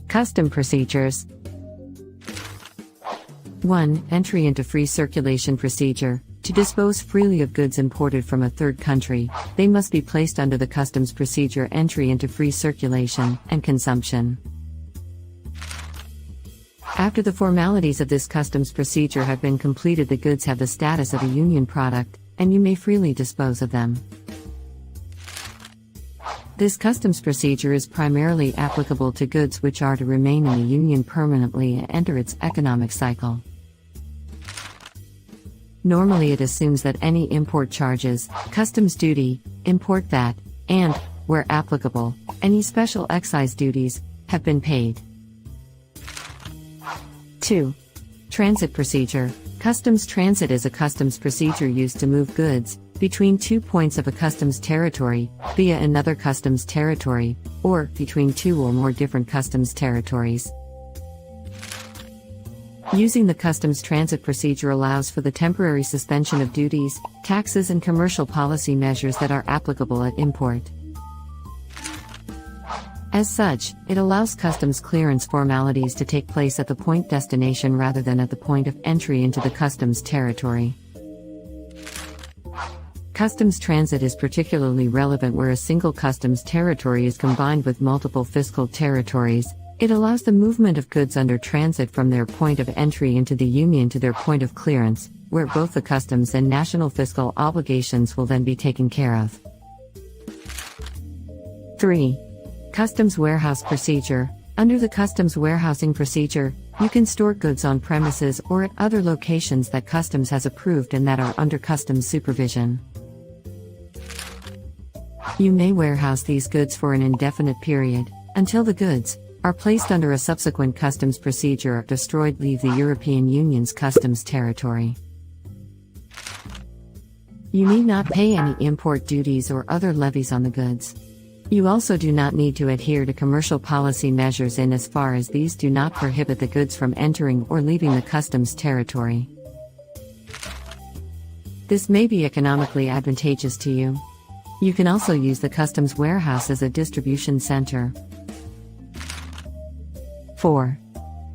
Custom procedures. 1. Entry into free circulation procedure. To dispose freely of goods imported from a third country, they must be placed under the customs procedure entry into free circulation and consumption. After the formalities of this customs procedure have been completed, the goods have the status of a union product, and you may freely dispose of them. This customs procedure is primarily applicable to goods which are to remain in the union permanently and enter its economic cycle. Normally it assumes that any import charges, customs duty, import VAT, and, where applicable, any special excise duties, have been paid. 2. Transit procedure. Customs transit is a customs procedure used to move goods between 2 points of a customs territory, via another customs territory, or between 2 or more different customs territories. Using the customs transit procedure allows for the temporary suspension of duties, taxes and commercial policy measures that are applicable at import. As such, it allows customs clearance formalities to take place at the point destination rather than at the point of entry into the customs territory. Customs transit is particularly relevant where a single customs territory is combined with multiple fiscal territories. It allows the movement of goods under transit from their point of entry into the Union to their point of clearance, where both the customs and national fiscal obligations will then be taken care of. 3. Customs warehouse procedure. Under the customs warehousing procedure, you can store goods on premises or at other locations that customs has approved and that are under customs supervision. You may warehouse these goods for an indefinite period, until the goods are placed under a subsequent customs procedure or destroyed leave the European Union's customs territory. You need not pay any import duties or other levies on the goods. You also do not need to adhere to commercial policy measures in as far as these do not prohibit the goods from entering or leaving the customs territory. This may be economically advantageous to you. You can also use the customs warehouse as a distribution center. 4.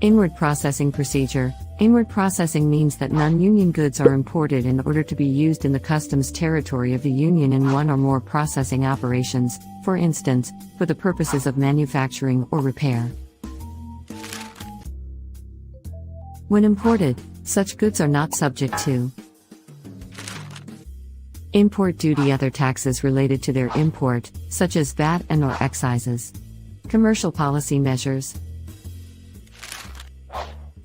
Inward processing procedure. Inward processing means that non-union goods are imported in order to be used in the customs territory of the Union in one or more processing operations, for instance, for the purposes of manufacturing or repair. When imported, such goods are not subject to import duty, other taxes related to their import, such as VAT and/or excises. Commercial policy measures.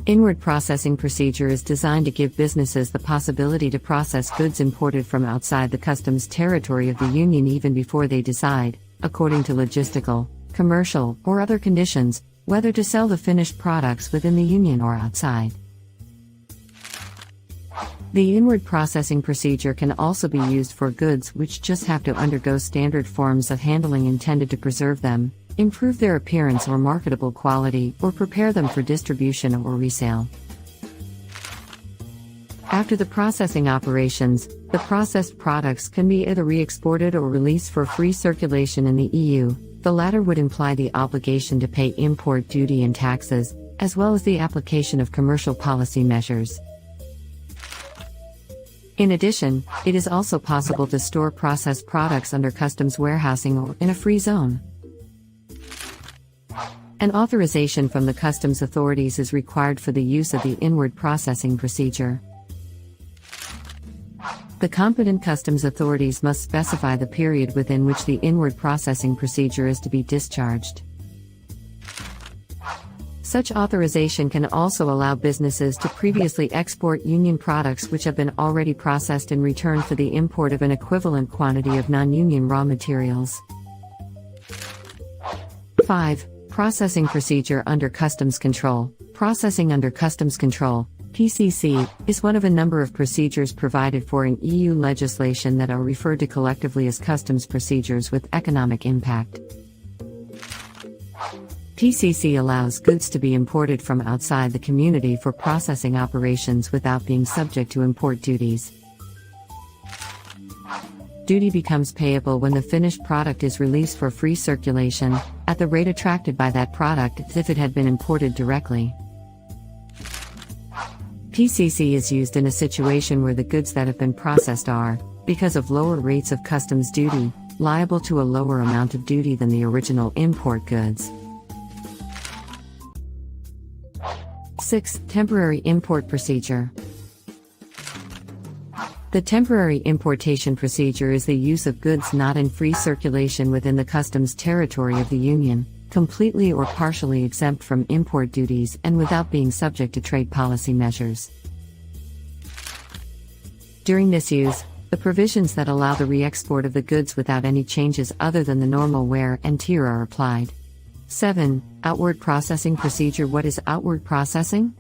Inward processing procedure is designed to give businesses the possibility to process goods imported from outside the customs territory of the Union even before they decide, according to logistical, commercial, or other conditions, whether to sell the finished products within the Union or outside. The inward processing procedure can also be used for goods which just have to undergo standard forms of handling intended to preserve them, improve their appearance or marketable quality, or prepare them for distribution or resale. After the processing operations, the processed products can be either re-exported or released for free circulation in the EU. The latter would imply the obligation to pay import duty and taxes, as well as the application of commercial policy measures. In addition, it is also possible to store processed products under customs warehousing or in a free zone. An authorization from the customs authorities is required for the use of the inward processing procedure. The competent customs authorities must specify the period within which the inward processing procedure is to be discharged. Such authorization can also allow businesses to previously export Union products which have been already processed in return for the import of an equivalent quantity of non-Union raw materials. 5. Processing procedure under customs control. Processing under customs control, PCC, is one of a number of procedures provided for in EU legislation that are referred to collectively as customs procedures with economic impact. PCC allows goods to be imported from outside the community for processing operations without being subject to import duties. Duty becomes payable when the finished product is released for free circulation, at the rate attracted by that product as if it had been imported directly. PCC is used in a situation where the goods that have been processed are, because of lower rates of customs duty, liable to a lower amount of duty than the original import goods. 6. Temporary import procedure. The temporary importation procedure is the use of goods not in free circulation within the customs territory of the Union, completely or partially exempt from import duties and without being subject to trade policy measures. During this use, the provisions that allow the re-export of the goods without any changes other than the normal wear and tear are applied. 7. Outward processing procedure. What is outward processing?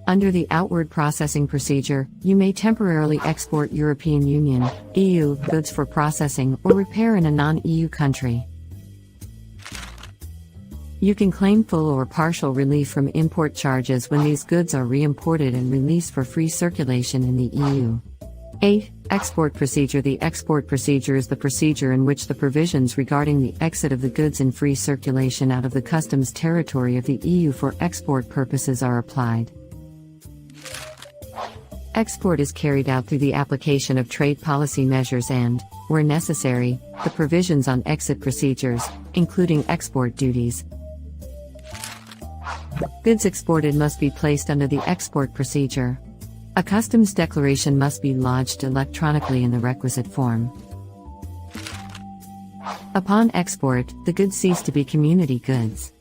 Under the outward processing procedure, you may temporarily export European Union (EU) goods for processing or repair in a non-EU country. You can claim full or partial relief from import charges when these goods are re-imported and released for free circulation in the EU. 8. Export procedure. The export procedure is the procedure in which the provisions regarding the exit of the goods in free circulation out of the customs territory of the EU for export purposes are applied. Export is carried out through the application of trade policy measures and, where necessary, the provisions on exit procedures, including export duties. Goods exported must be placed under the export procedure. A customs declaration must be lodged electronically in the requisite form. Upon export, the goods cease to be community goods.